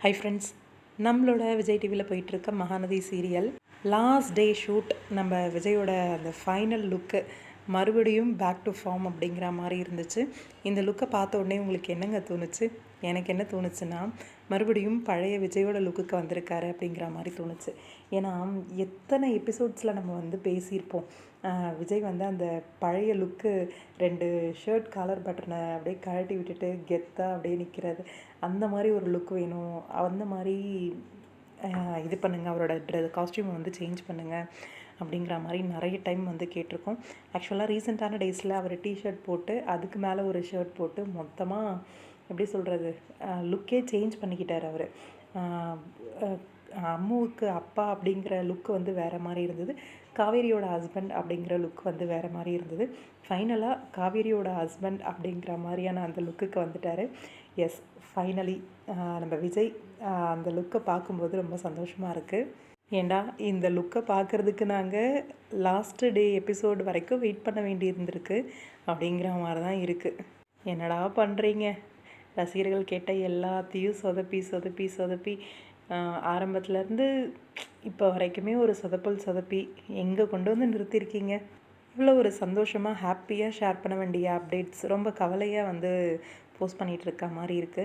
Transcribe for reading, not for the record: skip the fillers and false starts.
Hi friends, நம்மளோட விஜய் டிவியில் போயிட்டுருக்க Mahanadhi serial last day shoot. நம்ம விஜயோட அந்த ஃபைனல் லுக்கு மறுபடியும் பேக் டு ஃபார்ம் அப்படிங்கிற மாதிரி இருந்துச்சு. இந்த லுக்கை பார்த்த உடனே உங்களுக்கு என்னங்க தோணுச்சு? எனக்கு என்ன தோணுச்சுன்னா, மறுபடியும் பழைய விஜயோட லுக்குக்கு வந்திருக்காரு அப்படிங்கிற மாதிரி தோணுச்சு. ஏன்னா எத்தனை எபிசோட்ஸில் நம்ம வந்து பேசியிருப்போம், விஜய் வந்து அந்த பழைய லுக்கு 2 ஷர்ட் காலர் பட்டனை அப்படியே கழட்டி விட்டுட்டு கெத்தாக அப்படியே நிற்கிறது, அந்த மாதிரி ஒரு லுக் வேணும், அந்த மாதிரி இது பண்ணுங்கள், அவரோட காஸ்டியூமை வந்து சேஞ்ச் பண்ணுங்கள் அப்படிங்கிற மாதிரி நிறைய டைம் வந்து கேட்டிருக்கோம். ஆக்சுவலாக ரீசெண்டான டேஸில் அவர் டிஷர்ட் போட்டு அதுக்கு மேலே ஒரு ஷர்ட் போட்டு மொத்தமாக எப்படி சொல்கிறது, லுக்கே சேஞ்ச் பண்ணிக்கிட்டார் அவர். அம்முவுக்கு அப்பா அப்படிங்கிற லுக்கு வந்து வேறு மாதிரி இருந்தது, காவேரியோட ஹஸ்பண்ட் அப்படிங்கிற லுக் வந்து வேறு மாதிரி இருந்தது. ஃபைனலாக காவேரியோட ஹஸ்பண்ட் அப்படிங்கிற மாதிரியான அந்த லுக்குக்கு வந்துட்டார். எஸ், ஃபைனலி நம்ம விஜய் அந்த லுக்கை பார்க்கும்போது ரொம்ப சந்தோஷமாக இருக்குது. ஏண்டா இந்த லுக்கை பார்க்குறதுக்கு நாங்கள் லாஸ்ட்டு டே எபிசோடு வரைக்கும் வெயிட் பண்ண வேண்டி இருந்திருக்கு அப்படிங்கிற மாதிரி தான் இருக்குது. என்னடா பண்ணுறீங்க, ரசிகர்கள் கேட்ட எல்லாத்தையும் சொதப்பி சொதப்பி சொதப்பி ஆரம்பத்துலேருந்து இப்போ வரைக்குமே ஒரு சொதப்பி எங்கே கொண்டு வந்து நிறுத்தியிருக்கீங்க. இவ்வளோ ஒரு சந்தோஷமாக ஹாப்பியாக ஷேர் பண்ண வேண்டிய அப்டேட்ஸ் ரொம்ப கவலையாக வந்து போஸ்ட் பண்ணிகிட்டு இருக்க மாதிரி இருக்குது.